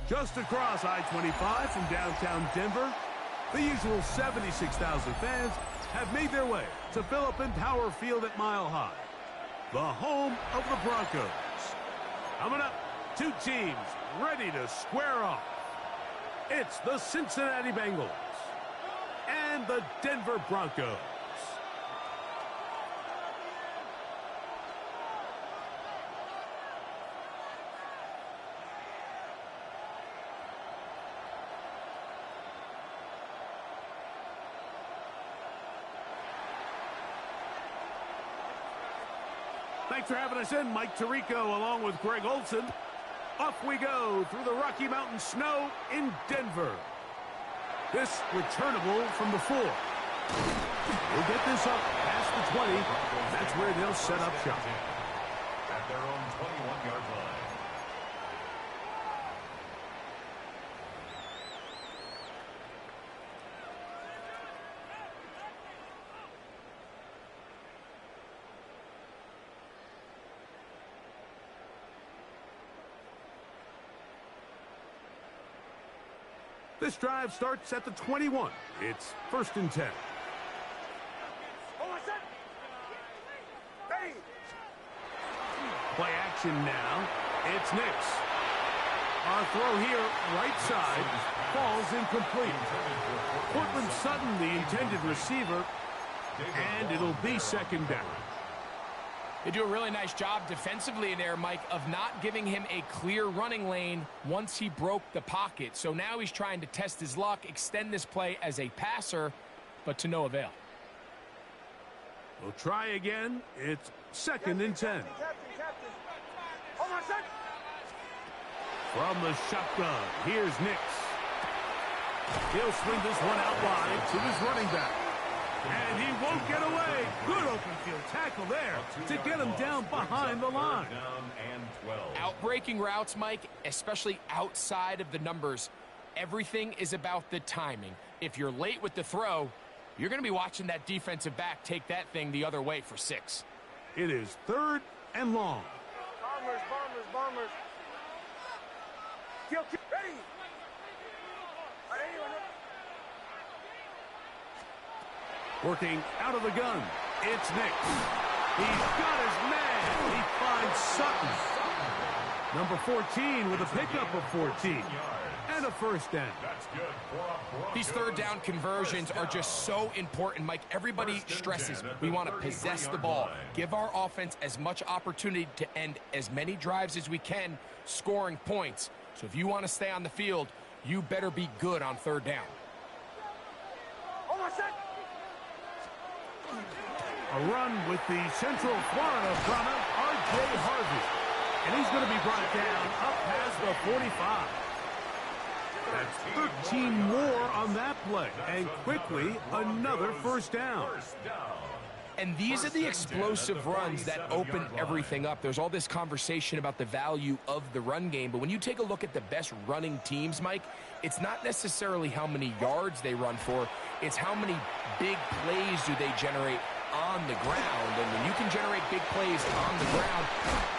Just across I-25 from downtown Denver, the usual 76,000 fans have made their way to Philip Power Field at Mile High, the home of the Broncos. Coming up, two teams ready to square off. It's the Cincinnati Bengals and the Denver Broncos. Thanks for having us in, Mike Tirico, along with Greg Olson. Off we go through the Rocky Mountain snow in Denver. This returnable from the 4. We'll get this up past the 20. That's where they'll set up shop. At their own 21-yard line. This drive starts at the 21. It's 1st and 10. Play action now. It's Nix. Our throw here, right side, falls incomplete. Cortland Sutton, the intended receiver, and it'll be 2nd down. They do a really nice job defensively in there, Mike, of not giving him a clear running lane once he broke the pocket. So now he's trying to test his luck, extend this play as a passer, but to no avail. We'll try again. It's 2nd and 10. From the shotgun, here's Nix. He'll swing this one out wide to his running back. And he won't get away. Good open field tackle there to get him down behind the line. Outbreaking routes, Mike, especially outside of the numbers, everything is about the timing. If you're late with the throw, you're going to be watching that defensive back take that thing the other way for 6. It is 3rd and long. Bombers. Kill, ready. Working out of the gun, it's Nix. He's got his man. He finds Sutton. Number 14 with a pickup of 14. And a 1st down. These 3rd down conversions are just so important, Mike. Everybody stresses we want to possess the ball, give our offense as much opportunity to end as many drives as we can, scoring points. So if you want to stay on the field, you better be good on 3rd down. A run with the Central Florida runner, R.J. Harvey. And he's going to be brought down up past the 45. That's 13 more on that play. And quickly, another 1st down. And these are the explosive runs that open everything up. There's all this conversation about the value of the run game, but when you take a look at the best running teams, Mike, it's not necessarily how many yards they run for, it's how many big plays do they generate on the ground. And when you can generate big plays on the ground,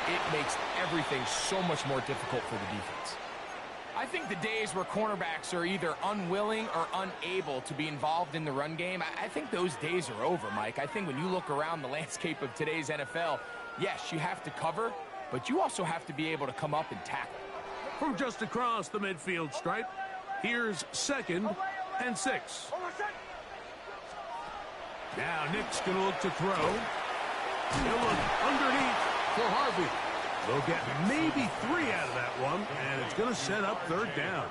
it makes everything so much more difficult for the defense. I think the days where cornerbacks are either unwilling or unable to be involved in the run game, I think those days are over, Mike. I think when you look around the landscape of today's NFL, yes, you have to cover, but you also have to be able to come up and tackle. From just across the midfield stripe, here's 2nd and 6. Now Nick's going to look to throw. He'll look underneath for Harvey. They'll get maybe 3 out of that one, and it's going to set up 3rd down.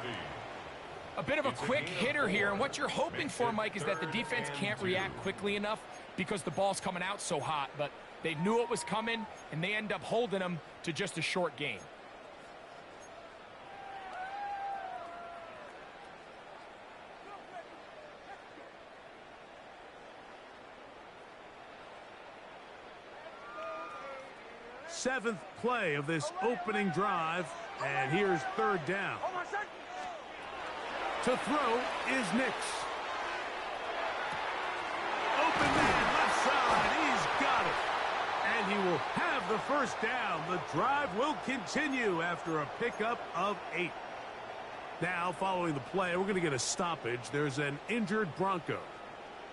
A bit of a quick hitter here, and what you're hoping for, Mike, is that the defense can't react quickly enough because the ball's coming out so hot, but they knew it was coming, and they end up holding them to just a short gain. Seventh play of this opening drive, and here's 3rd down. To throw is Nix. Open man, left side, he's got it. And he will have the 1st down. The drive will continue after a pickup of 8. Now, following the play, we're going to get a stoppage. There's an injured Bronco.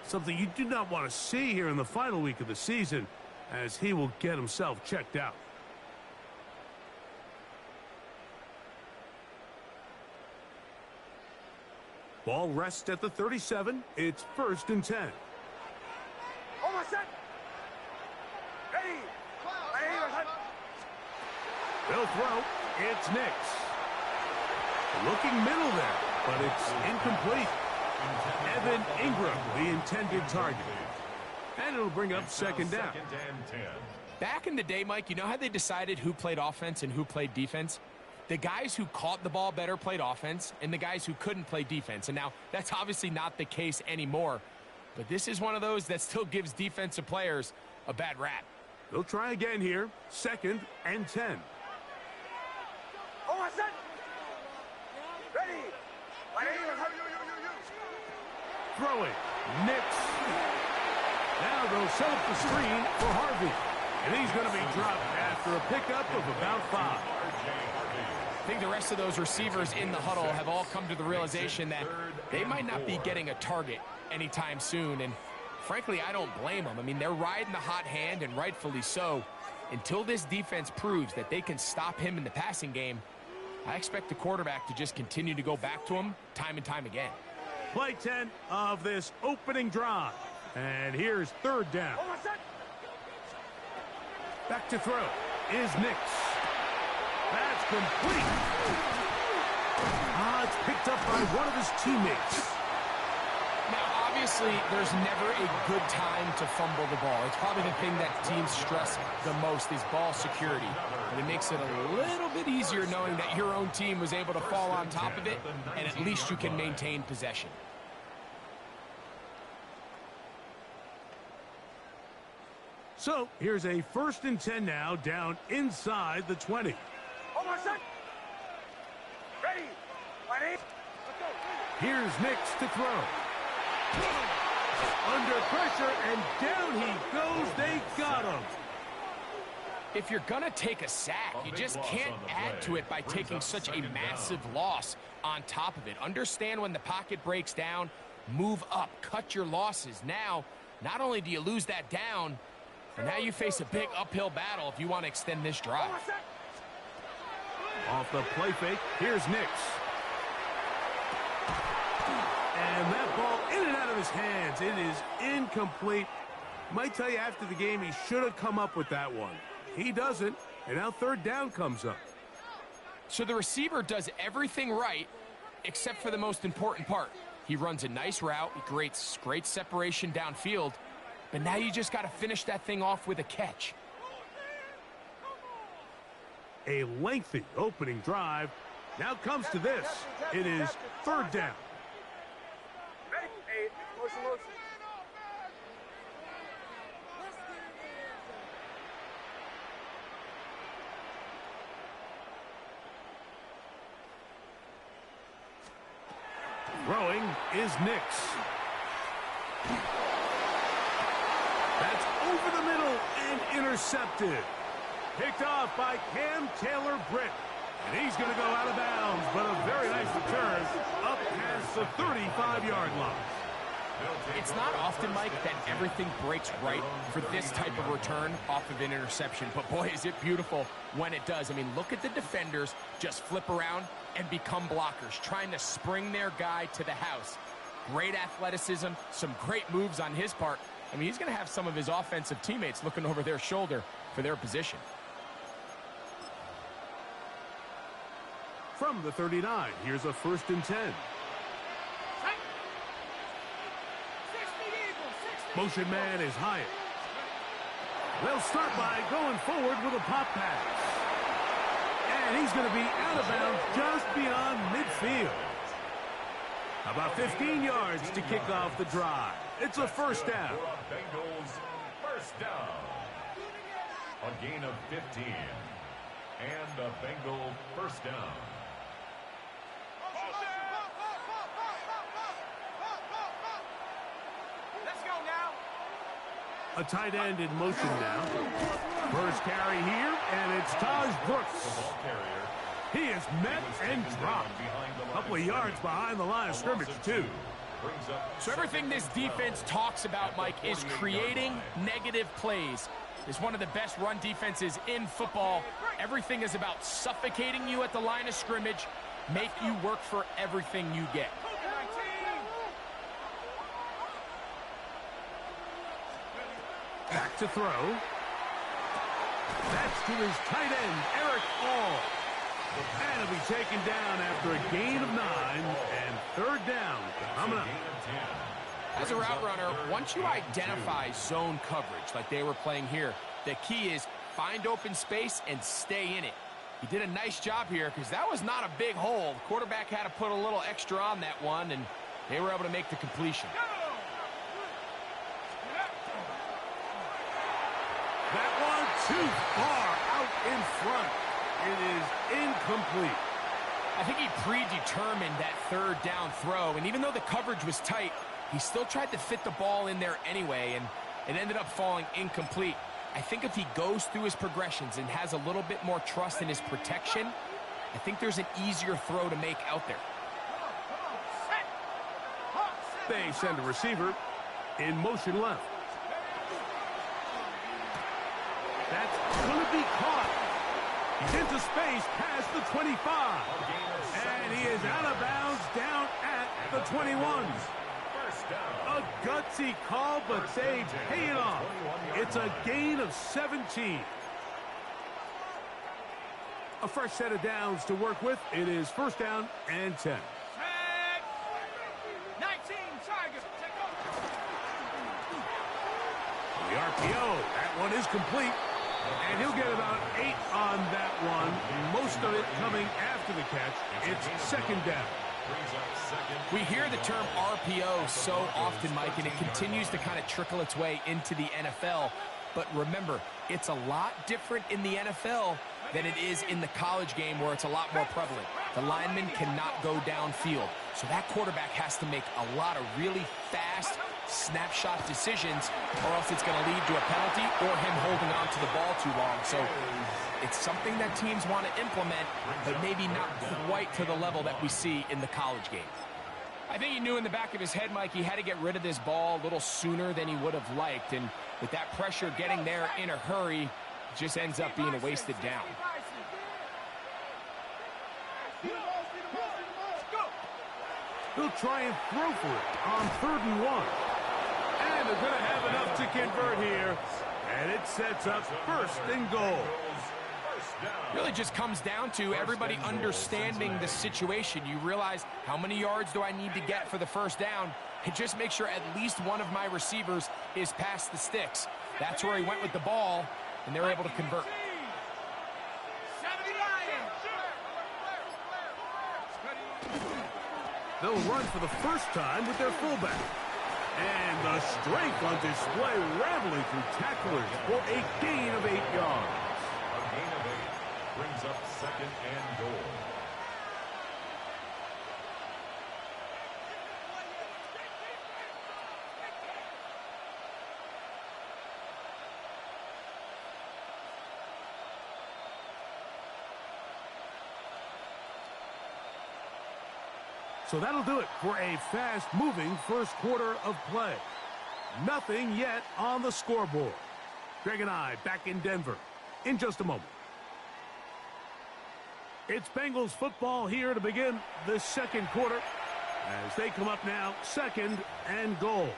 Something you do not want to see here in the final week of the season, as he will get himself checked out. Ball rests at the 37. It's 1st and 10. Almost set. Ready. They'll throw. It's Nix. Looking middle there, but it's incomplete. Evan Ingram, the intended target. And it'll bring up 2nd down. Back in the day, Mike, you know how they decided who played offense and who played defense? The guys who caught the ball better played offense, and the guys who couldn't play defense. And now, that's obviously not the case anymore. But this is one of those that still gives defensive players a bad rap. They'll try again here. 2nd and 10. Almost set. Ready. Throwing. Nix. Now they'll set up the screen for Harvey. And he's going to be dropped after a pickup of about 5. I think the rest of those receivers in the huddle have all come to the realization that they might not be getting a target anytime soon. And frankly, I don't blame them. I mean, they're riding the hot hand, and rightfully so. Until this defense proves that they can stop him in the passing game, I expect the quarterback to just continue to go back to him time and time again. Play 10 of this opening drive. And here's 3rd down. Back to throw is Nix. That's complete. It's picked up by one of his teammates. Now, obviously, there's never a good time to fumble the ball. It's probably the thing that teams stress the most is ball security. And it makes it a little bit easier knowing that your own team was able to fall on top of it, and at least you can maintain possession. So, here's a 1st and 10 now, down inside the 20. Almost set. Ready. Here's Nix to throw. Under pressure, and down he goes. They got him. If you're going to take a sack, you just can't add to it by taking such a massive loss on top of it. Understand when the pocket breaks down, move up, cut your losses. Now, not only do you lose that down, but now you face a big uphill battle if you want to extend this drive. Off the play fake, here's Nix. And that ball in and out of his hands. It is incomplete. Might tell you after the game he should have come up with that one. He doesn't, and now 3rd down comes up. So the receiver does everything right except for the most important part. He runs a nice route, great separation downfield, but now you just got to finish that thing off with a catch. A lengthy opening drive. Now comes to this. It is 3rd down. Ready. Motion. Throwing is Nix. That's over the middle and intercepted. Picked off by Cam Taylor-Britt. And he's going to go out of bounds, but a very nice return up past the 35-yard line. It's not often, Mike, that everything breaks right for this type of return off of an interception. But, boy, is it beautiful when it does. I mean, look at the defenders just flip around and become blockers, trying to spring their guy to the house. Great athleticism, some great moves on his part. I mean, he's going to have some of his offensive teammates looking over their shoulder for their position. From the 39, here's a 1st and 10. Motion man is Hyatt. They'll start by going forward with a pop pass. And he's going to be out of bounds just beyond midfield. About 15 yards to kick off the drive. It's a 1st down. Bengals 1st down. A gain of 15. And a Bengal 1st down. A tight end in motion now. First carry here, and it's Taj Brooks. The ball carrier, He is met and dropped. A couple of yards behind the line of scrimmage, too. So everything this defense talks about, Mike, is creating negative plays. It's one of the best run defenses in football. Everything is about suffocating you at the line of scrimmage, make you work for everything you get. Back to throw. That's to his tight end, Eric All. And he'll be taken down after a gain of 9 and third down coming up. As a route runner, once you identify zone coverage like they were playing here, the key is find open space and stay in it. He did a nice job here because that was not a big hole. The quarterback had to put a little extra on that one, and they were able to make the completion. That one too far out in front. It is incomplete. I think he predetermined that third down throw, and even though the coverage was tight, he still tried to fit the ball in there anyway, and it ended up falling incomplete. I think if he goes through his progressions and has a little bit more trust in his protection, I think there's an easier throw to make out there. They send a receiver in motion left. That's going to be caught. He's into space past the 25. And he is out of bounds down at the 21. A gutsy call, but they pay it off. It's a gain of 17. A fresh set of downs to work with. It is first down and 10. 19, Tiger. The RPO, that one is complete. And he'll get about 8 on that one. Most of it coming after the catch. It's second down. We hear the term RPO so often, Mike, and it continues to kind of trickle its way into the NFL. But remember, it's a lot different in the NFL than it is in the college game where it's a lot more prevalent. The lineman cannot go downfield. So that quarterback has to make a lot of really fast snapshot decisions, or else it's going to lead to a penalty or him holding on to the ball too long. So it's something that teams want to implement, but maybe not quite to the level that we see in the college game. I think he knew in the back of his head, Mike, he had to get rid of this ball a little sooner than he would have liked. And with that pressure getting there in a hurry, it just ends up being a wasted down. He'll try and throw for it on 3rd and 1. And they're going to have enough to convert here. And it sets up first and goal. Really just comes down to everybody understanding the situation. You realize, how many yards do I need to get for the first down? And just make sure at least one of my receivers is past the sticks. That's where he went with the ball, and they're able to convert. They'll run for the first time with their fullback. And the strength on display, rambling through tacklers for a gain of 8 yards. A gain of 8 brings up second and goal. So that'll do it for a fast-moving first quarter of play. Nothing yet on the scoreboard. Greg and I back in Denver in just a moment. It's Bengals football here to begin the second quarter as they come up now, second and goal.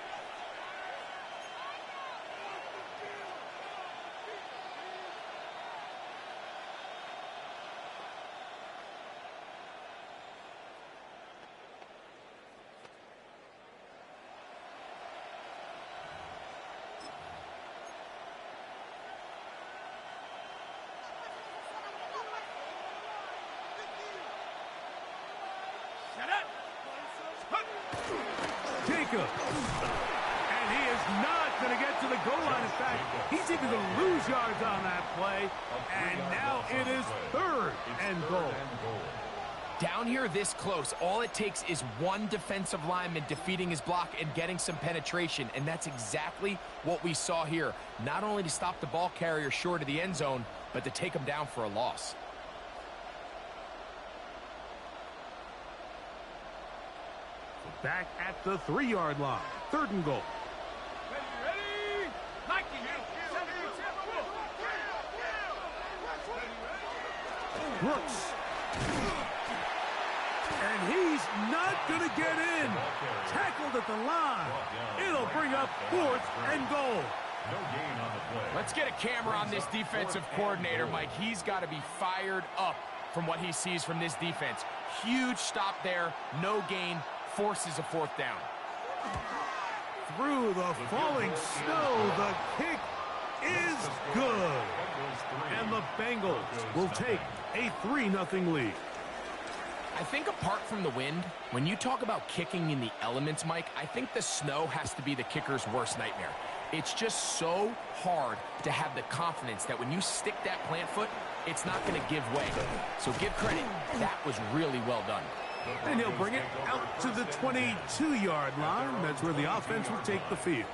Jacobs. And he is not going to get to the goal line. In fact, he's even going to lose yards on that play. And now it is 3rd and goal. Down here this close, all it takes is one defensive lineman defeating his block and getting some penetration, and that's exactly what we saw here. Not only to stop the ball carrier short of the end zone, but to take him down for a loss. Back at the 3-yard line. 3rd and goal. Ready? Mikey. Brooks. And he's not going to get in. Tackled at the line. It'll bring up 4th and goal. No gain on the play. Let's get a camera on this defensive coordinator, Mike. He's got to be fired up from what he sees from this defense. Huge stop there, no gain, forces a 4th down. Through the falling snow, the kick is good. And the Bengals will take a 3-0 lead. I think apart from the wind, when you talk about kicking in the elements, Mike, I think the snow has to be the kicker's worst nightmare. It's just so hard to have the confidence that when you stick that plant foot, it's not going to give way. So give credit, that was really well done. And he'll bring it out to the 22-yard line. That's where the offense will take the field.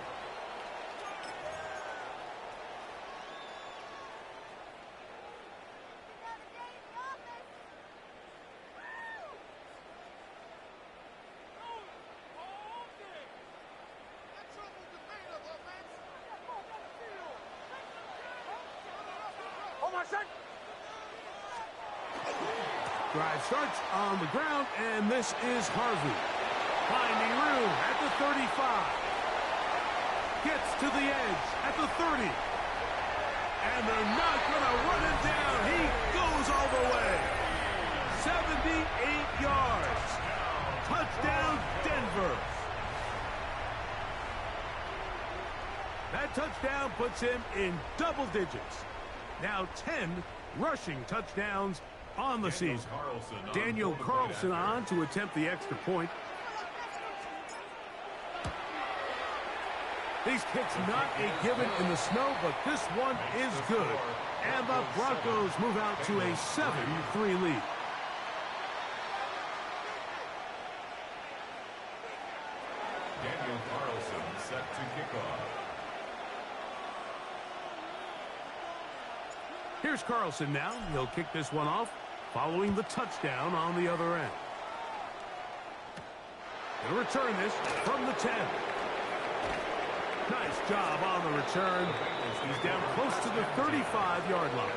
Drive starts on the ground, and this is Harvey. Finding room at the 35. Gets to the edge at the 30. And they're not going to run him down. He goes all the way. 78 yards. Touchdown, Denver. That touchdown puts him in double digits. Now 10 rushing touchdowns on the season. Daniel Carlson on to attempt the extra point. These kicks not a given in the snow, but this one is good. And the Broncos move out to a 7-3 lead. Daniel Carlson set to kick off. Here's Carlson now. He'll kick this one off following the touchdown on the other end. He'll return this from the 10. Nice job on the return. He's down close to the 35-yard line.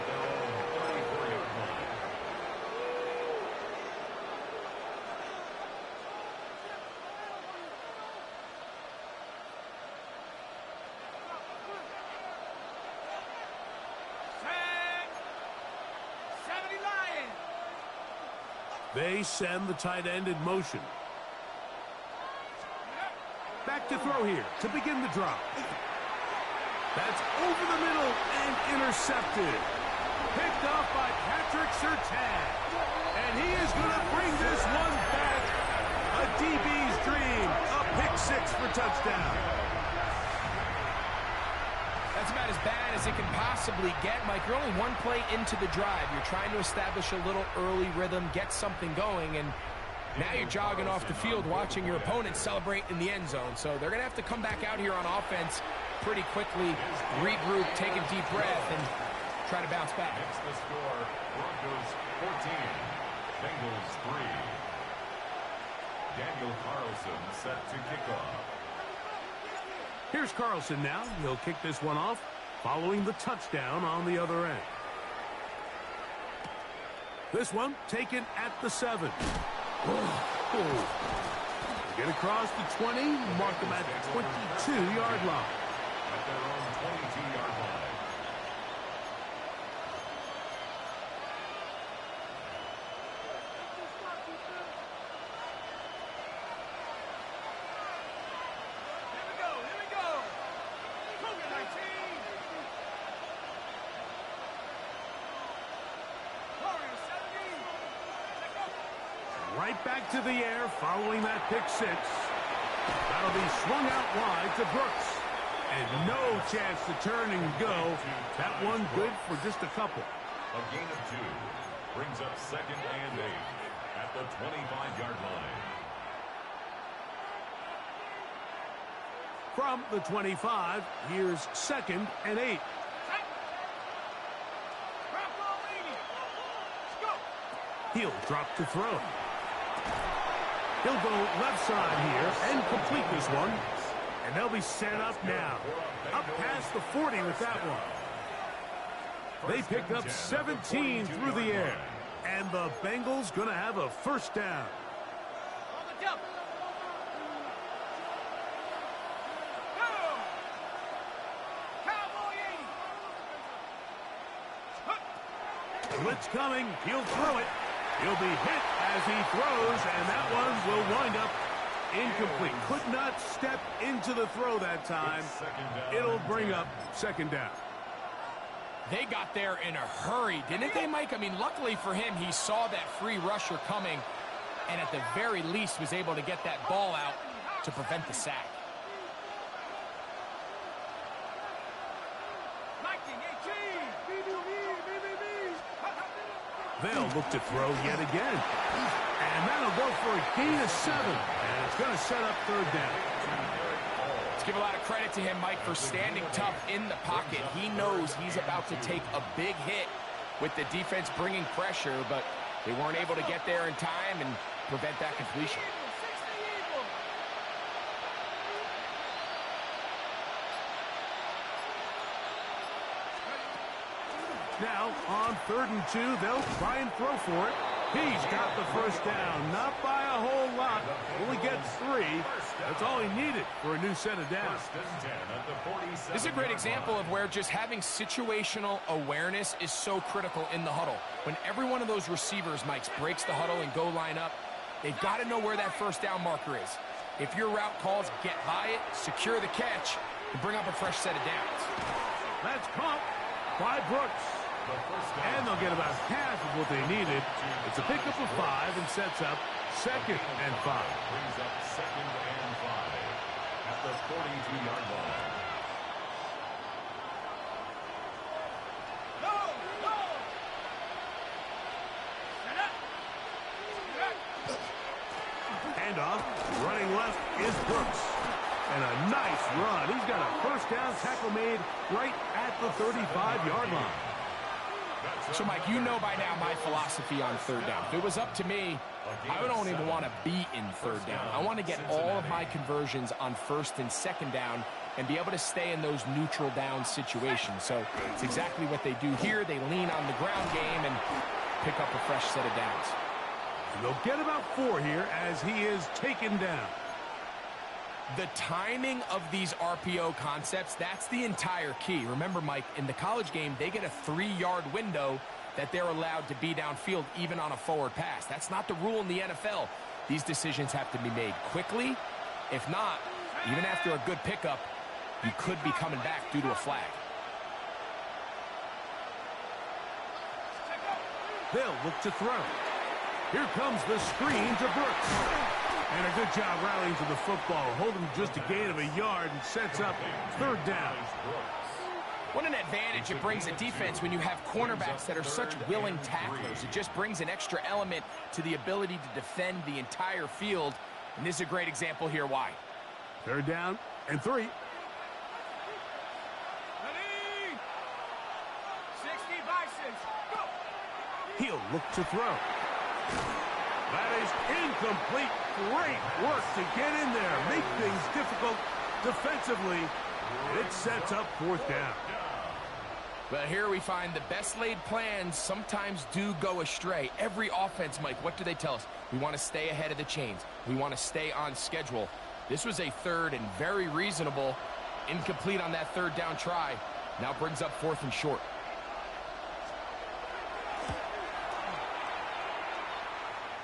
They send the tight end in motion. Back to throw here to begin the drop. That's over the middle and intercepted. Picked off by Patrick Surtain. And he is going to bring this one back. A DB's dream. A pick 6 for touchdown. That's about as bad as it can possibly get, Mike. You're only one play into the drive. You're trying to establish a little early rhythm, get something going, and now you're jogging off the field watching your opponent celebrate in the end zone. So they're going to have to come back out here on offense pretty quickly, regroup, take a deep breath, and try to bounce back. Next the score, Broncos 14, Bengals 3. Daniel Carlson set to kick off. Here's Carlson now. He'll kick this one off following the touchdown on the other end. This one taken at the 7. Get across the 20, mark them at the 22-yard line. At their own 22-yard line. Right back to the air following that pick 6. That'll be swung out wide to Brooks. And no chance to turn and go. That one good for just a couple. A gain of 2 brings up 2nd and 8 at the 25-yard line. From the 25, here's 2nd and 8. He'll drop to throw. He'll go left side here and complete this one. And they'll be set up now. Up past the 40 with that one. They picked up 17 through the air. And the Bengals going to have a first down. On the jump. Go. Cowboy 80. Blitz coming. He'll throw it. He'll be hit as he throws, and that one will wind up incomplete. Could not step into the throw that time. It'll bring up second down. They got there in a hurry, didn't they, Mike? I mean, luckily for him, he saw that free rusher coming, and at the very least was able to get that ball out to prevent the sack. They'll look to throw yet again. And that'll go for a gain of 7. And it's going to set up third down. Let's give a lot of credit to him, Mike, for standing tough in the pocket. He knows he's about to take a big hit with the defense bringing pressure, but they weren't able to get there in time and prevent that completion. Now, on 3rd and 2, they'll try and throw for it. He's got the first down, not by a whole lot. Only gets 3. That's all he needed for a new set of downs. This is a great example of where just having situational awareness is so critical in the huddle. When every one of those receivers, Mike, breaks the huddle and go line up, they've got to know where that first down marker is. If your route calls, get by it, secure the catch, and bring up a fresh set of downs. That's caught by Brooks. And they'll get about half of what they needed. It's a pickup of 5 and sets up 2nd and 5. Brings up 2nd and 5 at the 42-yard line. Handoff. Running left is Brooks. And a nice run. He's got a first down tackle made right at the 35-yard line. So, Mike, you know by now my philosophy on third down. If it was up to me, I don't even want to be in third down. I want to get all of my conversions on 1st and 2nd down and be able to stay in those neutral down situations. So it's exactly what they do here. They lean on the ground game and pick up a fresh set of downs. And they'll get about 4 here as he is taken down. The timing of these RPO concepts, that's the entire key. Remember, Mike, in the college game, they get a 3-yard window that they're allowed to be downfield even on a forward pass. That's not the rule in the NFL. These decisions have to be made quickly. If not, even after a good pickup, you could be coming back due to a flag. They'll look to throw. Here comes the screen to Brooks. And a good job rallying to the football. Holding just a gain of a yard and sets up third down. What an advantage it brings a defense when you have cornerbacks that are such willing tacklers. It just brings an extra element to the ability to defend the entire field. And this is a great example here why. Third down and 3. Ready? 60 Bisons. Go. He'll look to throw. That is incomplete. Great work to get in there. Make things difficult defensively. It sets up 4th down. But here we find the best laid plans sometimes do go astray. Every offense, Mike, what do they tell us? We want to stay ahead of the chains. We want to stay on schedule. This was a 3rd and very reasonable. Incomplete on that 3rd down try. Now brings up 4th and short.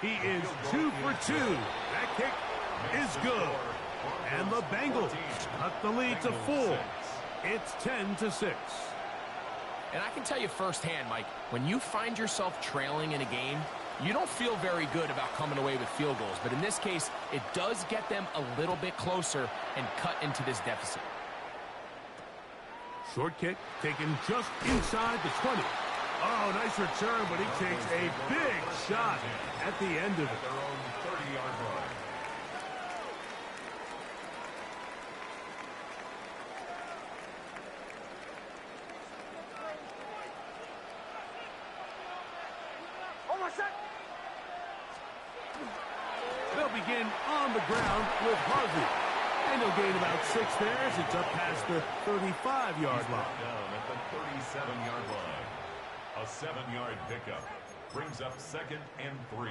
He is 2 for 2. That kick is good. And the Bengals cut the lead to 4. It's 10-6. And I can tell you firsthand, Mike, when you find yourself trailing in a game, you don't feel very good about coming away with field goals. But in this case, it does get them a little bit closer and cut into this deficit. Short kick taken just inside the 20. Oh, nice return, but he takes a big shot at the end of it. Their own 30-yard line. begin on the ground with Harvey. And he'll gain about 6 there as it's up past the 35-yard line. Down at the 37-yard line. A 7-yard pickup brings up 2nd and 3.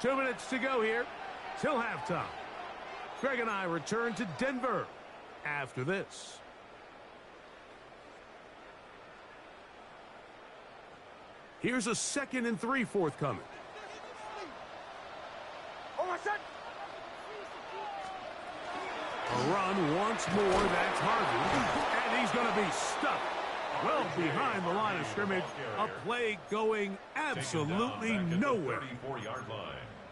Two minutes to go here till halftime. Greg and I return to Denver after this. Here's a 2nd and 3 forthcoming. A run once more. That's Harvey. And he's going to be stuck well behind the line of scrimmage. A play going absolutely nowhere.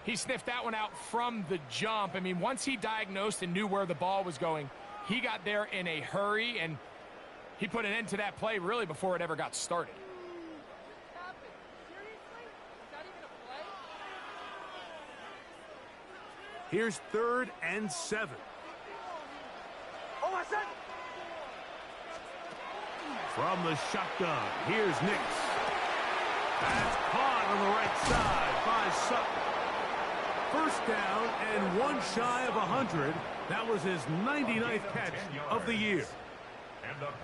He sniffed that one out from the jump. I mean, once he diagnosed and knew where the ball was going, he got there in a hurry, and he put an end to that play really before it ever got started. Here's 3rd and 7. From the shotgun, here's Nix. That's caught on the right side by Sutton. First down and 1 shy of 100. That was his 99th catch of the year.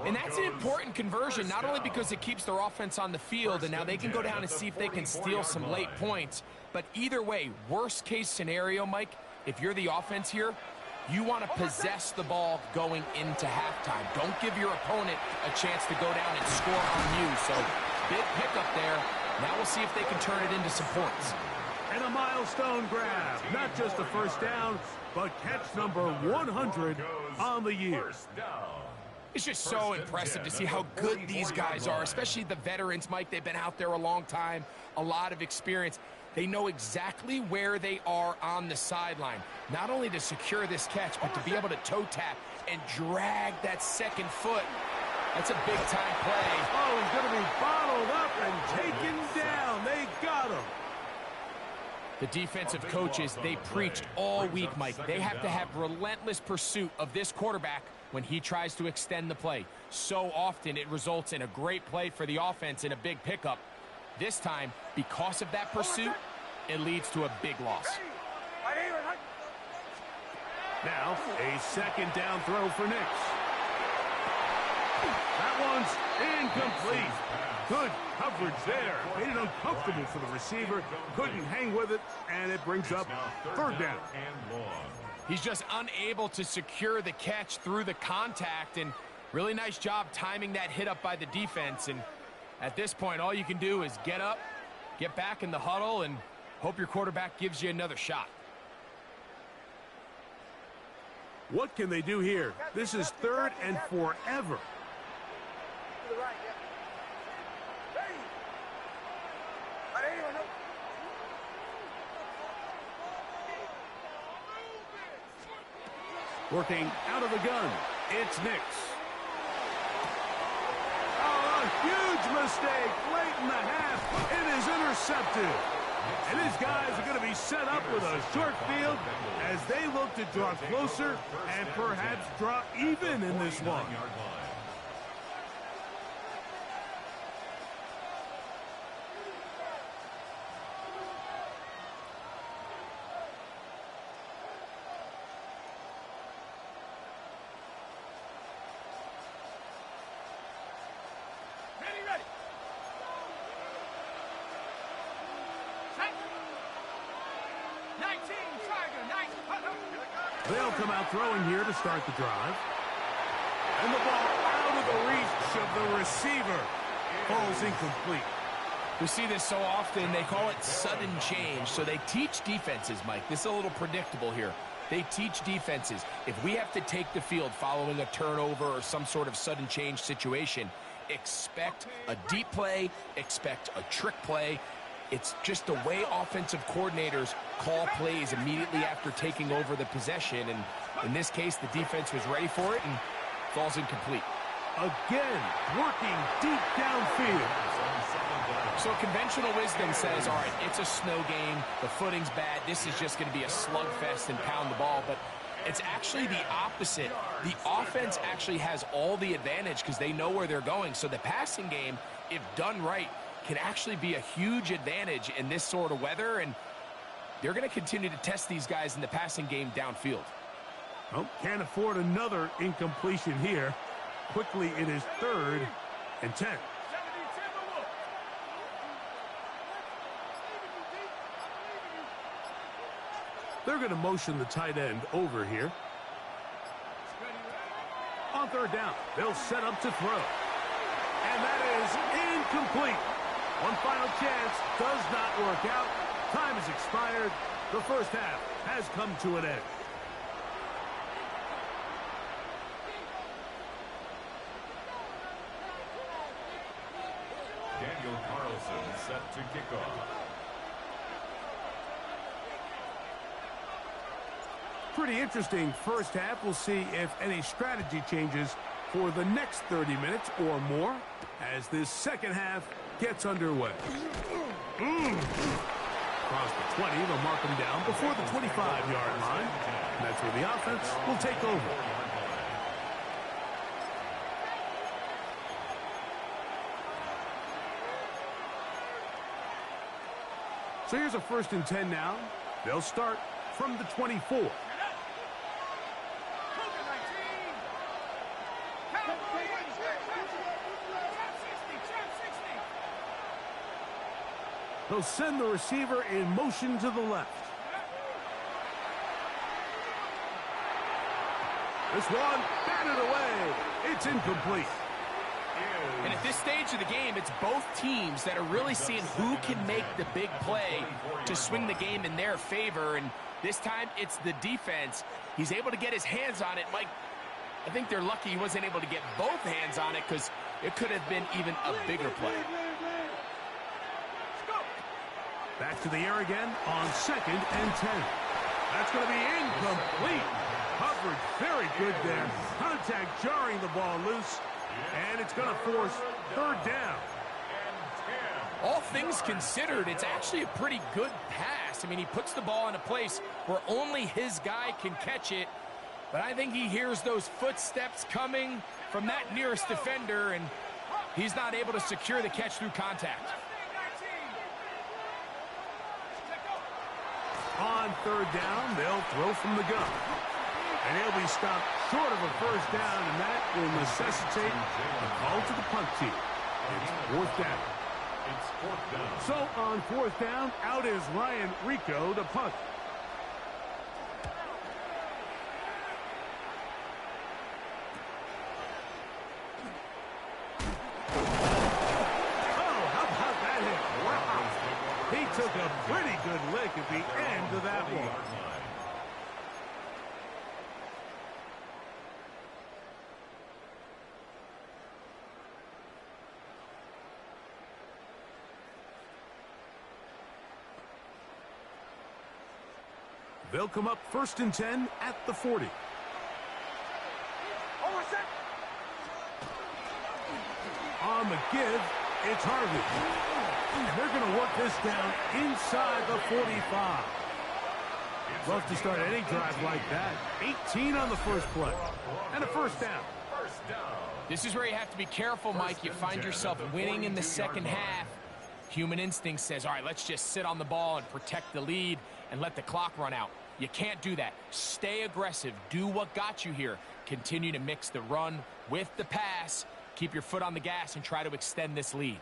And that's an important conversion, not only because it keeps their offense on the field, and now they can go down and see if they can steal some late points. But either way, worst case scenario, Mike, if you're the offense here, you want to possess the ball going into halftime. Don't give your opponent a chance to go down and score on you. So big pickup there. Now we'll see if they can turn it into some points. And a milestone grab. Not just a first down, but catch number 100 on the year. It's just so impressive to see how good these guys are, especially the veterans, Mike. They've been out there a long time, a lot of experience. They know exactly where they are on the sideline, not only to secure this catch, but to be able to toe tap and drag that second foot. That's a big-time play. Oh, he's going to be bottled up and taken down. They got him. The defensive coaches, they preached all week, Mike. They have to have relentless pursuit of this quarterback when he tries to extend the play. So often it results in a great play for the offense and a big pickup. This time, because of that pursuit, it leads to a big loss. Now, a 2nd down throw for Nix. That one's incomplete. Good coverage there. Made it uncomfortable for the receiver. Couldn't hang with it, and it brings up 3rd down. He's just unable to secure the catch through the contact, and really nice job timing that hit up by the defense. And at this point, all you can do is get up, get back in the huddle, and hope your quarterback gives you another shot. What can they do here? This is 3rd and forever. Working out of the gun, it's Nix. Oh, a huge mistake late in the half. It is intercepted. And his guys are going to be set up with a short field as they look to draw closer and perhaps draw even in this one. They'll come out throwing here to start the drive. And the ball out of the reach of the receiver. Falls incomplete. We see this so often. They call it sudden change. So they teach defenses, Mike. This is a little predictable here. They teach defenses. If we have to take the field following a turnover or some sort of sudden change situation, expect a deep play, expect a trick play. It's just the way offensive coordinators call plays immediately after taking over the possession. And in this case, the defense was ready for it and falls incomplete. Again, working deep downfield. So conventional wisdom says, all right, it's a snow game. The footing's bad. This is just going to be a slugfest and pound the ball. But It's actually the opposite. The offense actually has all the advantage because they know where they're going. So the passing game, if done right, can actually be a huge advantage in this sort of weather, and they're going to continue to test these guys in the passing game downfield. Oh, can't afford another incompletion here. Quickly, it is 3rd and 10. They're going to motion the tight end over here. On 3rd down, they'll set up to throw. And that is incomplete. One final chance does not work out. Time has expired. The first half has come to an end. Daniel Carlson set to kick off. Pretty interesting first half. We'll see if any strategy changes for the next 30 minutes or more as this second half gets underway. Across the 20, they'll mark them down before the 25-yard line. And that's where the offense will take over. So here's a 1st and 10 now. They'll start from the 24. They'll send the receiver in motion to the left. This one batted away. It's incomplete. And at this stage of the game, it's both teams that are really seeing who can make the big play to swing the game in their favor. And this time, it's the defense. He's able to get his hands on it. Mike, I think they're lucky he wasn't able to get both hands on it because it could have been even a bigger play. Back to the air again on 2nd and 10. That's going to be incomplete. Coverage very good there. Contact jarring the ball loose. And it's going to force 3rd down. All things considered, it's actually a pretty good pass. I mean, he puts the ball in a place where only his guy can catch it. But I think he hears those footsteps coming from that nearest defender, and he's not able to secure the catch through contact. On 3rd down, they'll throw from the gun. And he'll be stopped short of a 1st down, and that will necessitate a call to the punt team. It's 4th down. It's 4th down. So on 4th down, out is Ryan Rico to punt. Oh, how about that hit? Wow. He took a pretty good lick at the end of that one. They'll come up 1st and 10 at the 40. On the give, it's Harvey. And they're going to work this down inside the 45. Love to start any drive like that. 18 on the first play. And a 1st down. This is where you have to be careful, Mike. You find yourself winning in the second half. Human instinct says, all right, let's just sit on the ball and protect the lead and let the clock run out. You can't do that. Stay aggressive. Do what got you here. Continue to mix the run with the pass. Keep your foot on the gas and try to extend this lead.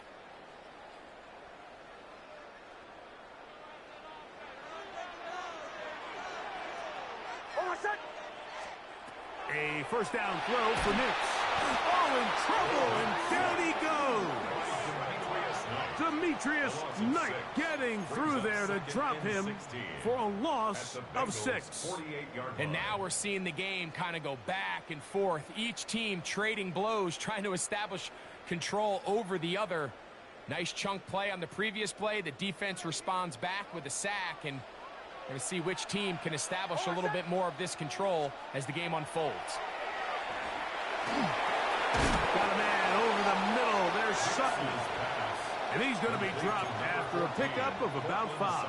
A 1st down throw for Nix. Oh, in trouble, and down he goes. Demetrius Knight getting through there to drop him for a loss of 6. And now we're seeing the game kind of go back and forth. Each team trading blows, trying to establish control over the other. Nice chunk play on the previous play. The defense responds back with a sack, and we're going to see which team can establish a little bit more of this control as the game unfolds. Got a man over the middle. There's Sutton. And he's going to be dropped after a pickup of about 5.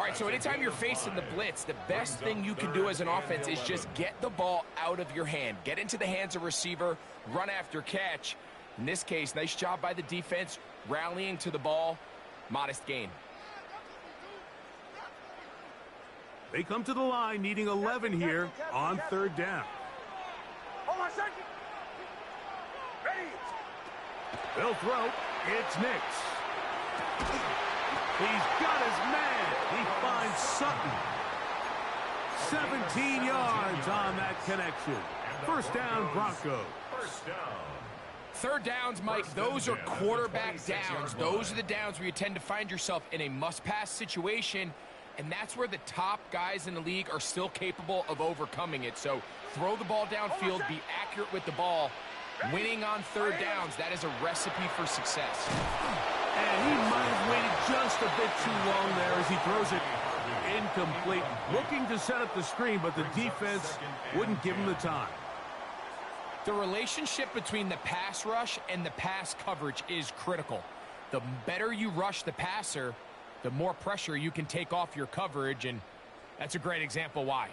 All right, so anytime you're facing the blitz, the best thing you can do as an offense is just get the ball out of your hand. Get into the hands of receiver, run after catch. In this case, nice job by the defense, rallying to the ball. Modest gain. They come to the line needing 11 here on third down. They'll throw. It's Nix. He's got his man. He finds Sutton. 17 yards on that connection. First down, Broncos. First down. Third downs, Mike, those are quarterback downs. Those are the downs where you tend to find yourself in a must-pass situation, and that's where the top guys in the league are still capable of overcoming it. So throw the ball downfield, be accurate with the ball. Winning on third downs, that is a recipe for success. And he might have waited just a bit too long there as he throws it incomplete. Looking to set up the screen, but the defense wouldn't give him the time. The relationship between the pass rush and the pass coverage is critical. The better you rush the passer, the more pressure you can take off your coverage, and that's a great example why.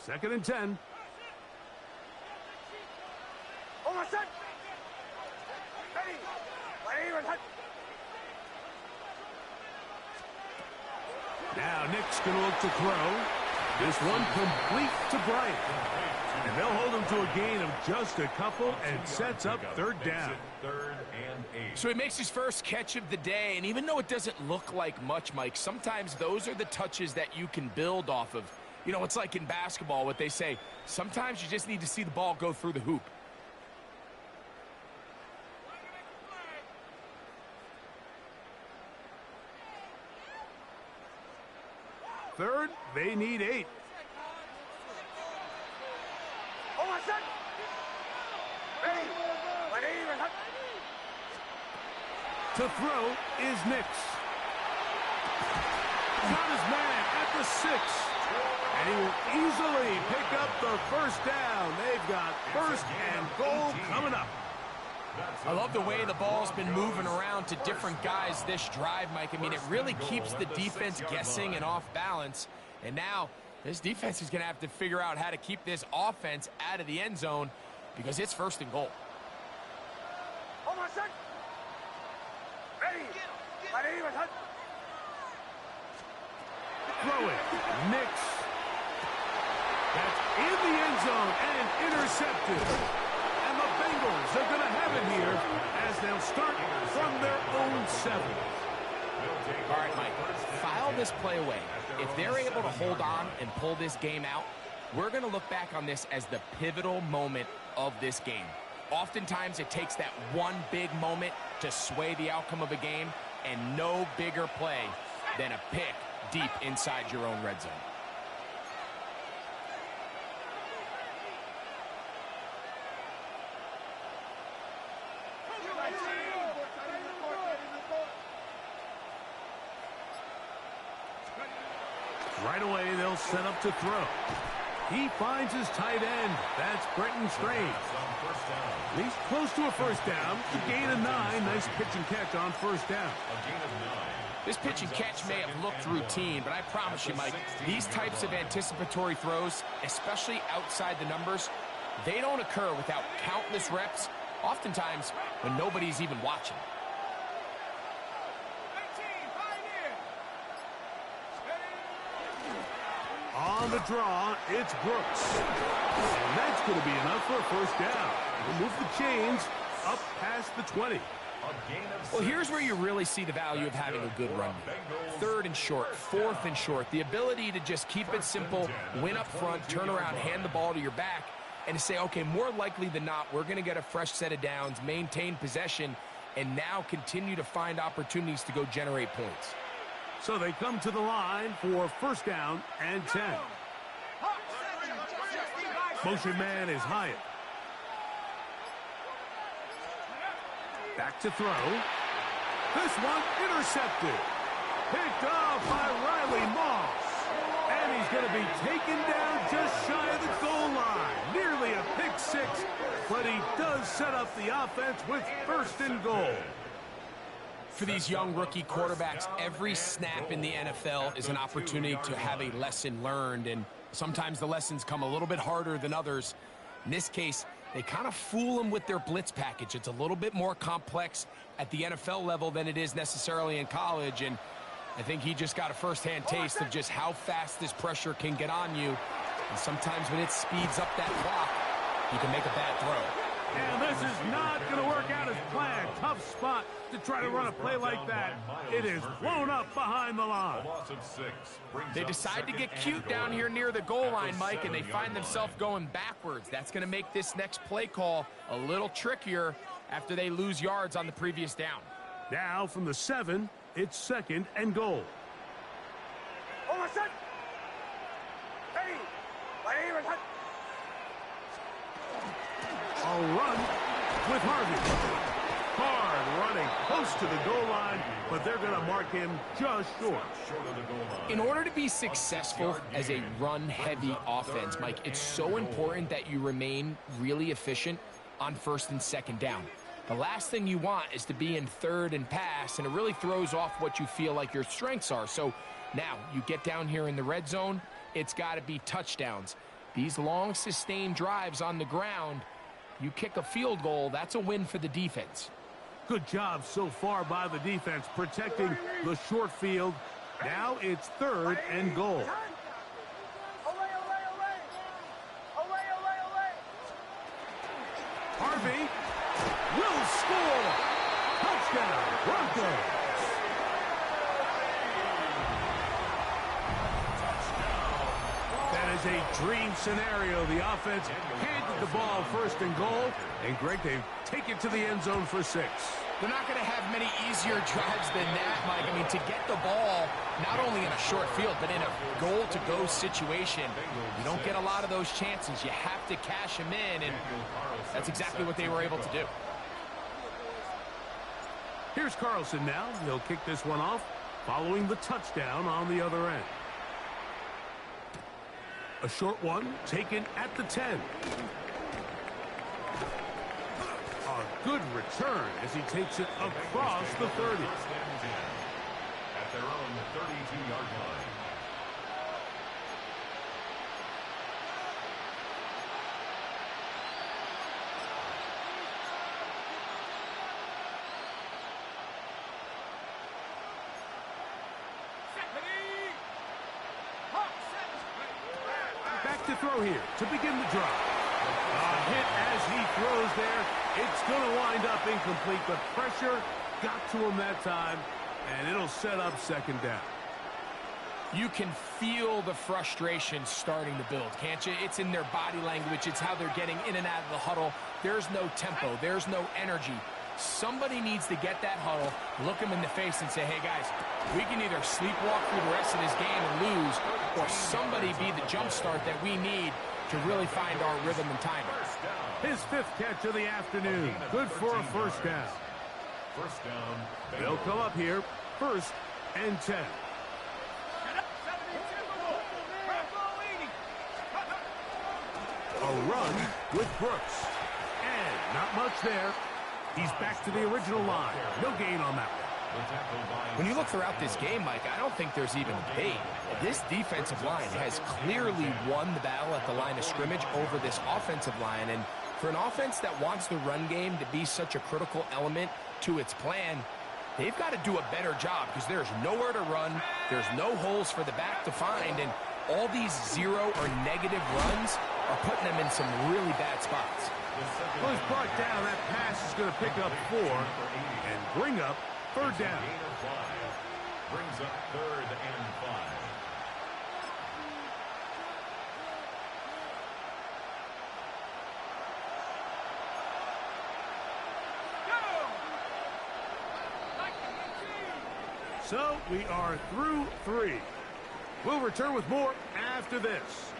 Second and 10. Now Nick's going to look to throw. This one complete to Bryant. And they'll hold him to a gain of just a couple and sets up third down. Third and 8. So he makes his first catch of the day, and even though it doesn't look like much, Mike, sometimes those are the touches that you can build off of. You know, it's like in basketball, what they say, sometimes you just need to see the ball go through the hoop. Third, they need 8. To throw is Nix. Got his man at the 6. And he will easily pick up the first down. They've got first and goal coming up. I love the way the ball's been moving around to different guys this drive, Mike. I mean, it really keeps the defense guessing and off balance. And now this defense is going to have to figure out how to keep this offense out of the end zone because it's first and goal. Throw it. Nix. That's in the end zone and intercepted. And the Bengals are going to have it here as they'll start from their own 7. All right, Mike, file this play away. If they're able to hold on and pull this game out, we're going to look back on this as the pivotal moment of this game. Oftentimes, it takes that one big moment to sway the outcome of a game, and no bigger play than a pick deep inside your own red zone. Right away, they'll set up to throw. He finds his tight end. That's Brenton Strange. He's close to a first down. A gain of 9. Nice pitch and catch on first down. This pitch and catch may have looked routine, but I promise you, Mike, these types of anticipatory throws, especially outside the numbers, they don't occur without countless reps, oftentimes when nobody's even watching. On the draw, it's Brooks. And that's going to be enough for a first down. We'll move the chains up past the 20. Well, here's where you really see the value of having a good run game. Third and short, fourth and short. The ability to just keep it simple, win up front, turn around, hand the ball to your back, and to say, okay, more likely than not, we're going to get a fresh set of downs, maintain possession, and now continue to find opportunities to go generate points. So they come to the line for first down and 10. Motion man is Hyatt. Back to throw. This one intercepted. Picked off by Riley Moss. And he's going to be taken down just shy of the goal line. Nearly a pick 6, but he does set up the offense with first and goal. For these young rookie quarterbacks, every snap in the NFL is an opportunity to have a lesson learned, and sometimes the lessons come a little bit harder than others. In this case, they kind of fool them with their blitz package. It's a little bit more complex at the NFL level than it is necessarily in college, and I think he just got a first-hand taste of just how fast this pressure can get on you. And sometimes when it speeds up that clock, you can make a bad throw. And this is not going to work out as planned. Tough spot to try to run a play like that. It is blown up behind the line. They decide to get cute down here near the goal line, Mike, and they find themselves going backwards. That's going to make this next play call a little trickier after they lose yards on the previous down. Now from the 7, it's 2nd and goal. A run with Harvey. Hard running close to the goal line, but they're going to mark him just short. In order to be successful as a run-heavy offense, Mike, it's so important that you remain really efficient on 1st and 2nd down. The last thing you want is to be in 3rd and pass, and it really throws off what you feel like your strengths are. So now you get down here in the red zone, it's got to be touchdowns. These long, sustained drives on the ground, you kick a field goal, that's a win for the defense. Good job so far by the defense protecting the short field. Now it's 3rd and goal. Harvey will score. Touchdown, Broncos. That is a dream scenario. The offense handed the ball 1st and goal. And Greg, they take it to the end zone for 6. They're not going to have many easier drives than that, Mike. I mean, to get the ball, not only in a short field, but in a goal-to-go situation, you don't get a lot of those chances. You have to cash them in, and that's exactly what they were able to do. Here's Carlson now. He'll kick this one off, following the touchdown on the other end. A short one taken at the 10. A good return as he takes it across the 30. At their own 32-yard line. Back to throw here to begin the drive. A hit as he throws there. It's going to wind up incomplete, but pressure got to him that time, and it'll set up 2nd down. You can feel the frustration starting to build, can't you? It's in their body language. It's how they're getting in and out of the huddle. There's no tempo. There's no energy. Somebody needs to get that huddle, look them in the face and say, hey, guys, we can either sleepwalk through the rest of this game and lose, or somebody be the jump start that we need to really find our rhythm and timing. His 5th catch of the afternoon. Good for a 1st down. They'll come up here, 1st and 10. A run with Brooks. And not much there. He's back to the original line. No gain on that one. When you look throughout this game, Mike, I don't think there's even a debate. This defensive line has clearly won the battle at the line of scrimmage over this offensive line. And for an offense that wants the run game to be such a critical element to its plan, they've got to do a better job because there's nowhere to run. There's no holes for the back to find. And all these 0 or negative runs are putting them in some really bad spots. Well, he's brought down. That pass is going to pick up 4 and bring up 3rd down. Brings up 3rd and 5. So we are through 3. We'll return with more after this.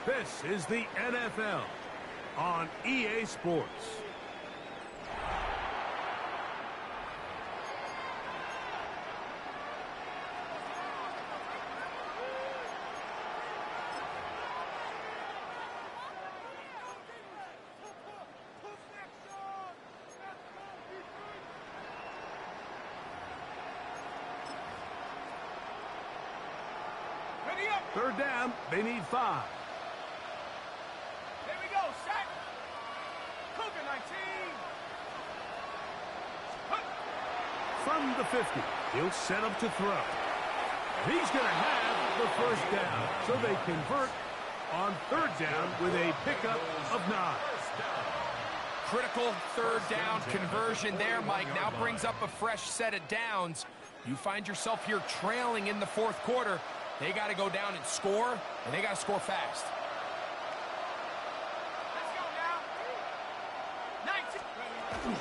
This is the NFL on EA Sports. Third down, they need 5. Here we go, set. Cougar 19. From the 50, he'll set up to throw. He's going to have the first down, so they convert on third down with a pickup of 9. Critical third down conversion there, Mike. Now brings up a fresh set of downs. You find yourself here trailing in the fourth quarter. They got to go down and score, and they got to score fast. Let's go now. 19.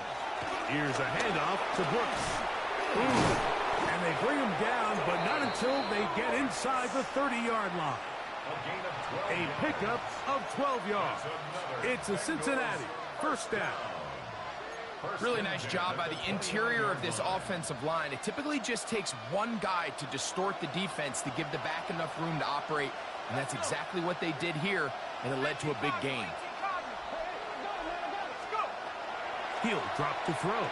Here's a handoff to Brooks. And they bring him down, but not until they get inside the 30-yard line. A pickup of 12 yards. It's a Cincinnati first down. Really nice job by the interior of this offensive line. It typically just takes one guy to distort the defense to give the back enough room to operate, and that's exactly what they did here, and it led to a big gain. He'll drop to throw.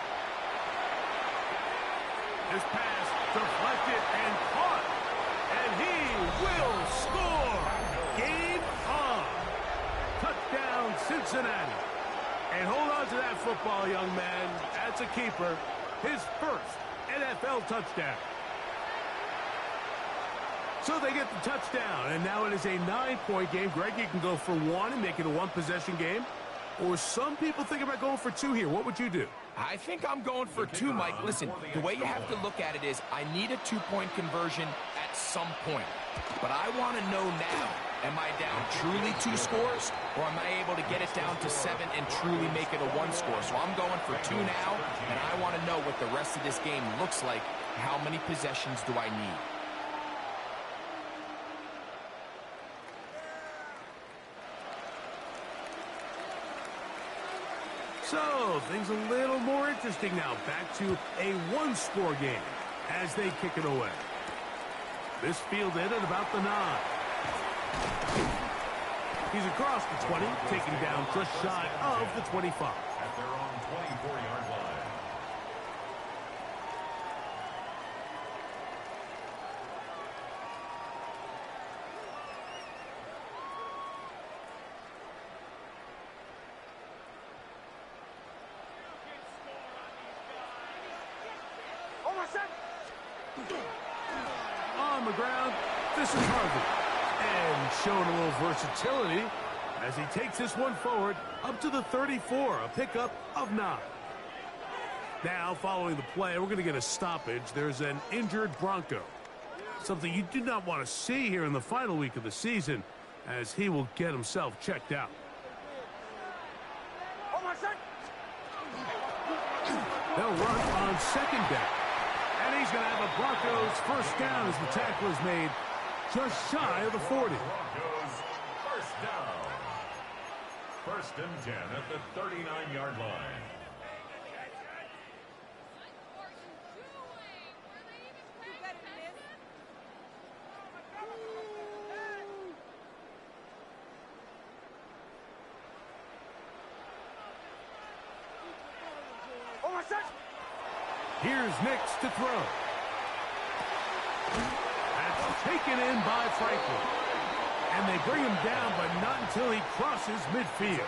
This pass deflected and caught, and he will score. Game on. Touchdown, Cincinnati. And hold on to that football, young man. That's a keeper. His first NFL touchdown. So they get the touchdown, and now it is a 9-point game. Greg, you can go for 1 and make it a 1-possession game. Or some people think about going for 2 here. What would you do? I think I'm going for 2, Mike. Listen, the way you have to look at it is I need a 2-point conversion at some point. But I want to know now, am I down truly 2 scores, or am I able to get it down to 7 and truly make it a 1 score? So I'm going for 2 now, and I want to know what the rest of this game looks like. How many possessions do I need? So, things a little more interesting now. Back to a 1-score game as they kick it away. This fielded at about the 9. He's across the 20, taken down just shy of the 25. At their own 24-yard line. On the ground, this is Harvey. And showing a little versatility as he takes this one forward up to the 34, a pickup of 9. Now, following the play, we're going to get a stoppage. There's an injured Bronco. Something you do not want to see here in the final week of the season, as he will get himself checked out. They'll run on second down. And he's going to have a Broncos first down as the tackle is made just shy of the 40. Broncos first down. 1st and 10 at the 39-yard line. Here's Nix to throw. That's taken in by Franklin. And they bring him down, but not until he crosses midfield.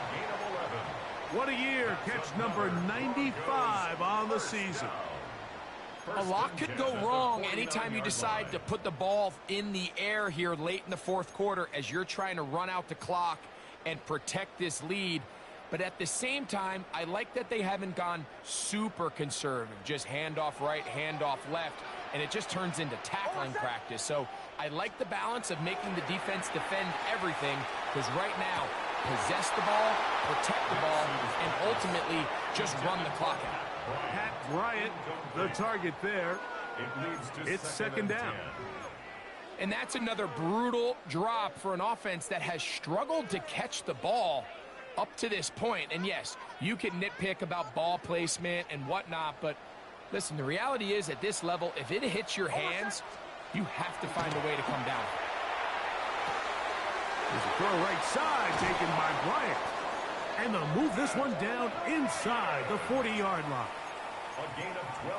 What a year. Catch number 95 on the season. A lot could go wrong anytime you decide to put the ball in the air here late in the fourth quarter as you're trying to run out the clock and protect this lead. But at the same time, I like that they haven't gone super conservative. Just handoff right, handoff left, and it just turns into tackling practice. So I like the balance of making the defense defend everything, because right now, possess the ball, protect the ball, and ultimately just run the clock out. Pat Bryant, the target there. It's second down. And that's another brutal drop for an offense that has struggled to catch the ball up to this point. And yes, you can nitpick about ball placement and whatnot, but listen, the reality is at this level, if it hits your hands, you have to find a way to come down. There's a throw right side taken by Bryant. And they'll move this one down inside the 40-yard line.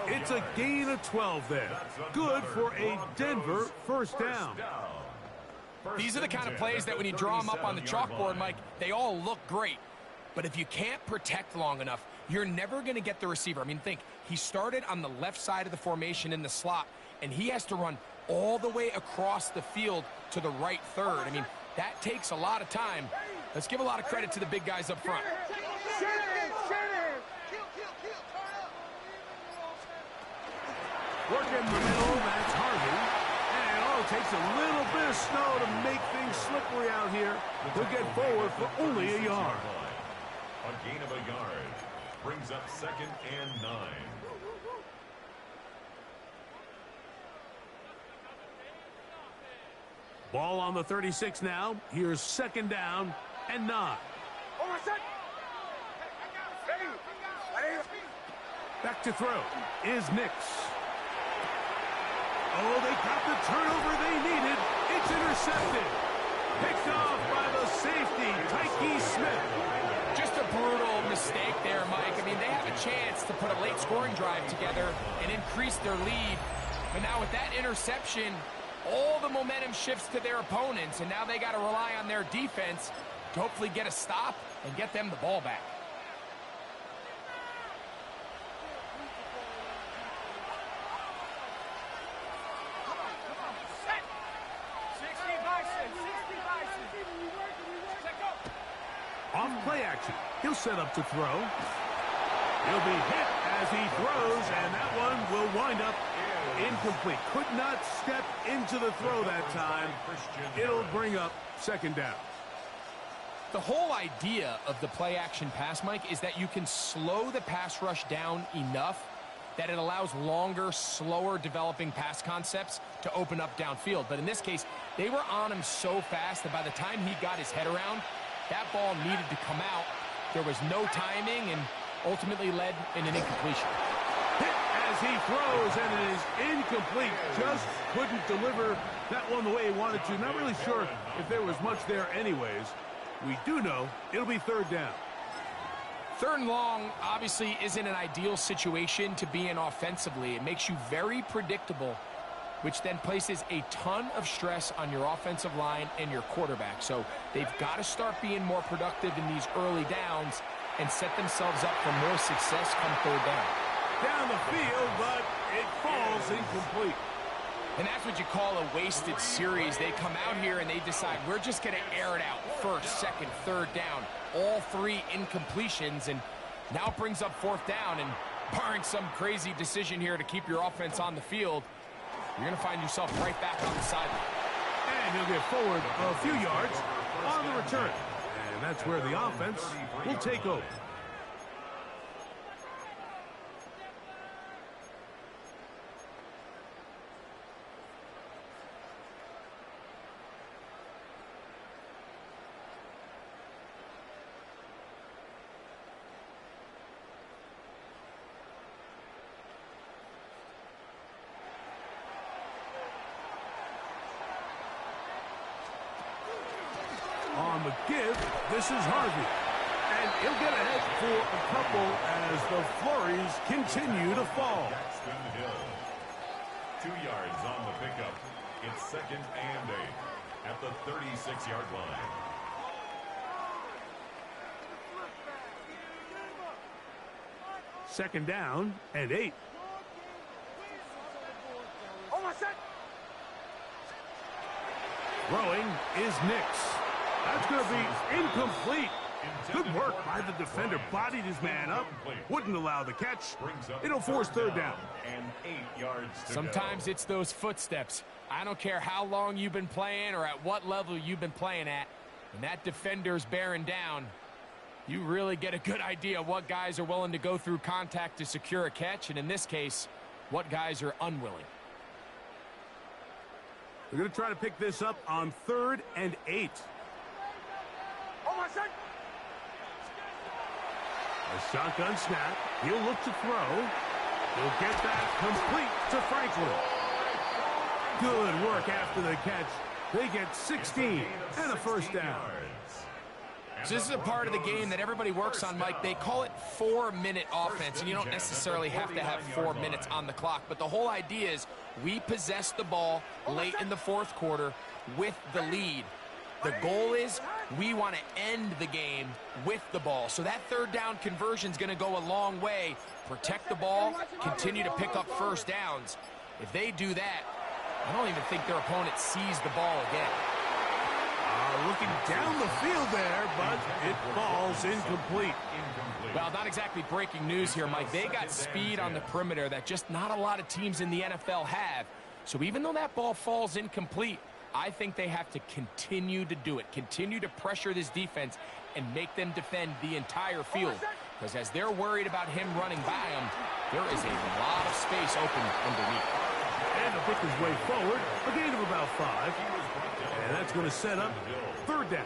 It's a gain of 12 there. Good for a Denver first down. These are the kind of plays that when you draw them up on the chalkboard, Mike, they all look great. But if you can't protect long enough, you're never going to get the receiver. I mean, think, he started on the left side of the formation in the slot, and he has to run all the way across the field to the right third. I mean, that takes a lot of time. Let's give a lot of credit to the big guys up front. Working the middle, that's Harvey. And it takes a little bit of snow to make things slippery out here. He'll get forward for only a yard. A gain of a yard brings up 2nd and 9. Ball on the 36 now. Here's 2nd down and 9. Back to throw is Nix. Oh, they got the turnover they needed. It's intercepted. Picked off by the safety, Tyke Smith. Just a brutal mistake there, Mike. I mean, they have a chance to put a late scoring drive together and increase their lead. But now with that interception, all the momentum shifts to their opponents, and now they got to rely on their defense to hopefully get a stop and get them the ball back. Off play action. He'll set up to throw. He'll be hit as he throws, and that one will wind up incomplete. Could not step into the throw that time. It'll bring up 2nd down. The whole idea of the play action pass, Mike, is that you can slow the pass rush down enough that it allows longer, slower developing pass concepts to open up downfield. But in this case, they were on him so fast that by the time he got his head around, that ball needed to come out. There was no timing and ultimately led in an incompletion. Hit as he throws, and it is incomplete. Just couldn't deliver that one the way he wanted to. Not really sure if there was much there anyways. We do know it'll be 3rd down. 3rd and long obviously isn't an ideal situation to be in offensively. It makes you very predictable, which then places a ton of stress on your offensive line and your quarterback. So they've got to start being more productive in these early downs and set themselves up for more success come 3rd down. Down the field, but it falls incomplete. And that's what you call a wasted series. They come out here and they decide, we're just going to air it out. 1st, 2nd, 3rd down. All 3 incompletions, and now it brings up 4th down. And barring some crazy decision here to keep your offense on the field, you're going to find yourself right back on the sideline. And he'll get forward a few yards on the return. And that's where the offense will take over. On the give, this is Harvey. And he'll get ahead for a couple as the flurries continue to fall. Jackson Hill. 2 yards on the pickup. It's 2nd and 8 at the 36-yard line. Second down and 8. Throwing is Nix. That's going to be incomplete. Good work by the defender. Bodied his man up. Wouldn't allow the catch. It'll force 3rd down. And 8 yards to Sometimes go. it's those footsteps. I don't care how long you've been playing or at what level you've been playing at. When that defender's bearing down, you really get a good idea of what guys are willing to go through contact to secure a catch, and in this case, what guys are unwilling. We're going to try to pick this up on 3rd and 8. A shotgun snap. He'll look to throw. He'll get that complete to Franklin. Good work after the catch. They get 16 and a 1st down. So this is a part of the game that everybody works on, Mike. They call it 4-minute offense, and you don't necessarily have to have 4 minutes on the clock. But the whole idea is we possess the ball late in the fourth quarter with the lead. The goal is we want to end the game with the ball. So that third down conversion is going to go a long way. Protect the ball, continue to pick up first downs. If they do that, I don't even think their opponent sees the ball again. Looking down the field there, but it falls incomplete. Well, not exactly breaking news here, Mike. They got speed on the perimeter that just not a lot of teams in the NFL have. So even though that ball falls incomplete, I think they have to continue to do it, continue to pressure this defense and make them defend the entire field. Because as they're worried about him running by them, there is a lot of space open underneath. And to pick his way forward, a gain of about 5. And that's going to set up third down.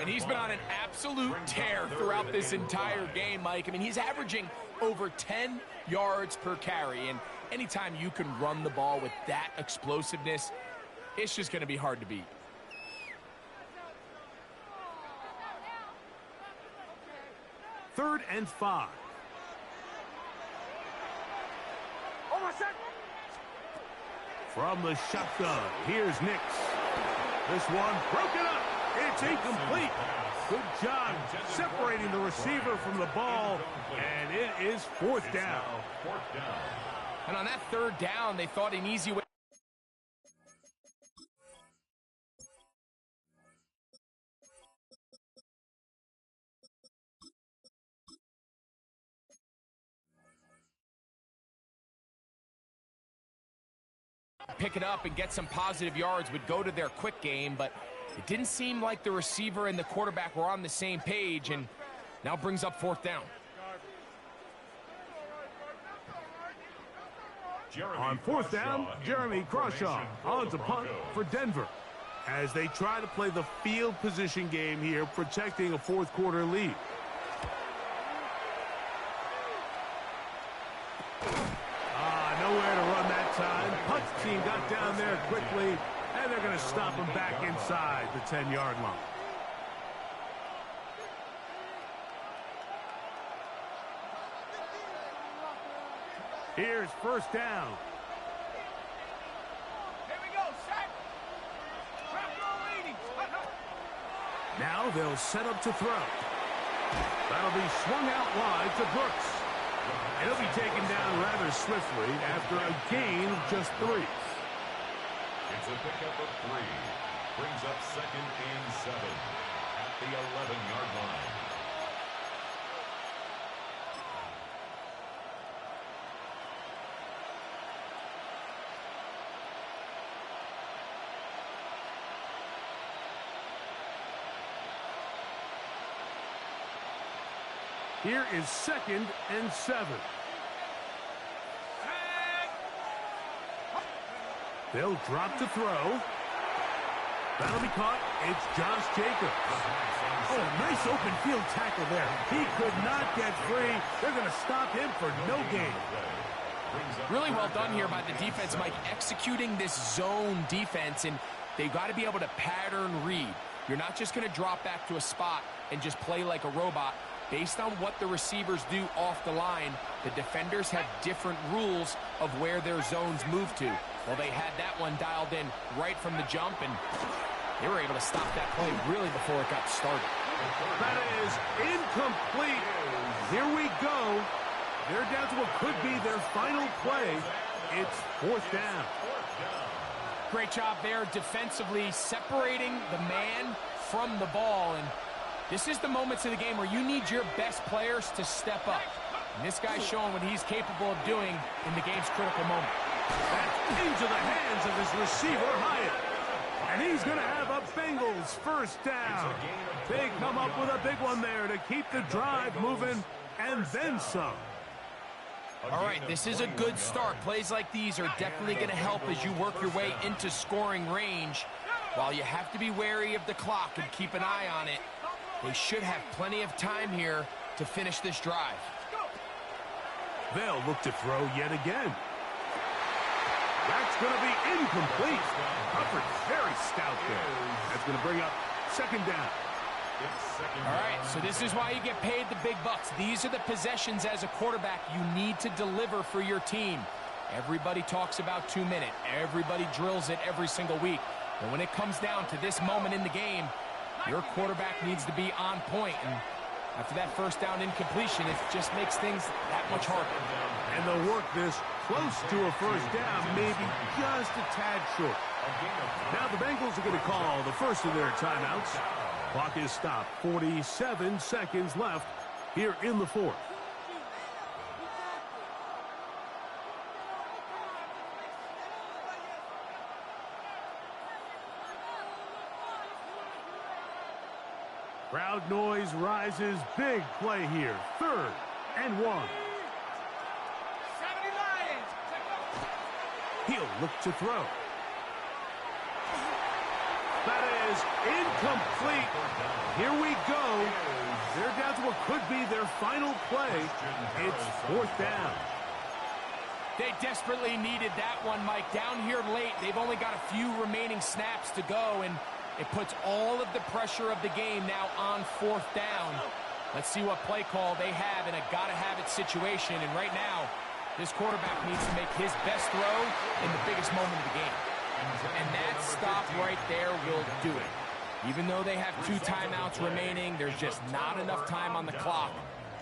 And he's been on an absolute tear throughout this entire game, Mike. I mean, he's averaging over 10 yards per carry. And anytime you can run the ball with that explosiveness, it's just going to be hard to beat. Third and 5. From the shotgun, here's Nix. This one broken up. It's incomplete. Good job separating the receiver from the ball, and it is fourth down. And on that third down, they thought an easy way. Pick it up and get some positive yards would go to their quick game, but it didn't seem like the receiver and the quarterback were on the same page, and now brings up fourth down. On fourth down, Jeremy Crawshaw on to punt for Denver as they try to play the field position game here, protecting a fourth quarter lead. Nowhere to run that time. Punch team got down there quickly, and they're going to stop him back inside the 10-yard line. Here's first down. Here we go, set. Leading. Now they'll set up to throw. That'll be swung out wide to Brooks. He'll be taken down rather swiftly after a gain of just 3. It's a pickup of 3. Brings up second and 7 at the 11-yard line. Here is second and 7. They'll drop to throw. That'll be caught. It's Josh Jacobs. Oh, nice open field tackle there. He could not get free. They're going to stop him for no gain. Really well done here by the defense, Mike, executing this zone defense, and they've got to be able to pattern read. You're not just going to drop back to a spot and just play like a robot. Based on what the receivers do off the line, the defenders have different rules of where their zones move to. Well, they had that one dialed in right from the jump, and they were able to stop that play really before it got started. That is incomplete. Here we go. They're down to what could be their final play. It's fourth down. Great job there defensively, separating the man from the ball, and this is the moments of the game where you need your best players to step up. And this guy's showing what he's capable of doing in the game's critical moment. That's into the hands of his receiver, Hyatt. And he's going to have a Bengals first down. They come up with a big one there to keep the drive moving, and then some. All right, this is a good start. Plays like these are definitely going to help as you work your way into scoring range. While you have to be wary of the clock and keep an eye on it, they should have plenty of time here to finish this drive. They'll look to throw yet again. That's going to be incomplete. Hubbard's very stout there. That's going to bring up second down. All right, so this is why you get paid the big bucks. These are the possessions as a quarterback you need to deliver for your team. Everybody talks about 2 minutes. Everybody drills it every single week. But when it comes down to this moment in the game, your quarterback needs to be on point. And after that first down incompletion, it just makes things that much harder. And they'll work this close to a first down, maybe just a tad short. Now the Bengals are going to call the first of their timeouts. Clock is stopped. 47 seconds left here in the fourth. Crowd noise rises. Big play here. 3rd and 1. 70 Lions. He'll look to throw. That is incomplete. Here we go. They're down to what could be their final play. It's 4th down. They desperately needed that one, Mike. Down here late, they've only got a few remaining snaps to go, and it puts all of the pressure of the game now on 4th down. Let's see what play call they have in a gotta-have-it situation. And right now, this quarterback needs to make his best throw in the biggest moment of the game. And that stop right there will do it. Even though they have 2 timeouts remaining, there's just not enough time on the clock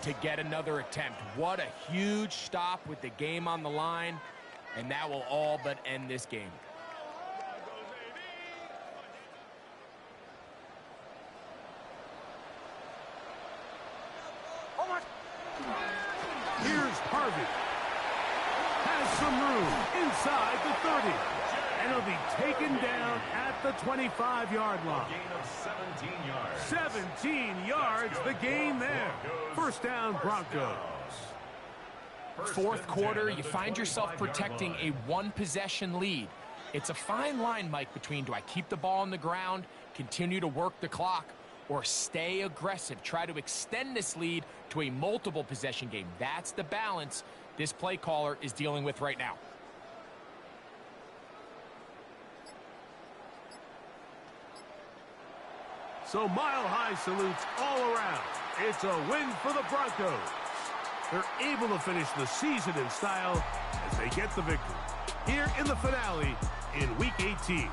to get another attempt. What a huge stop with the game on the line, and that will all but end this game. Here's Harvey. Has some room inside the 30. And he'll be taken down at the 25-yard line. Gain of 17 yards. 17 yards, the gain there. First down, Broncos. Fourth quarter, you find yourself protecting a 1-possession lead. It's a fine line, Mike, between do I keep the ball on the ground, continue to work the clock, or stay aggressive, try to extend this lead to a multiple possession game. That's the balance this play caller is dealing with right now. So mile-high salutes all around. It's a win for the Broncos. They're able to finish the season in style as they get the victory here in the finale in Week 18.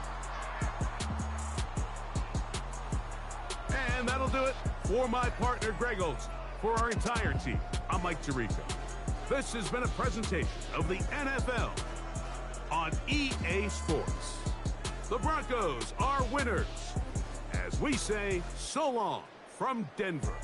And that'll do it for my partner, Greg Olsen. For our entire team, I'm Mike Tirico. This has been a presentation of the NFL on EA Sports. The Broncos are winners. As we say, so long from Denver.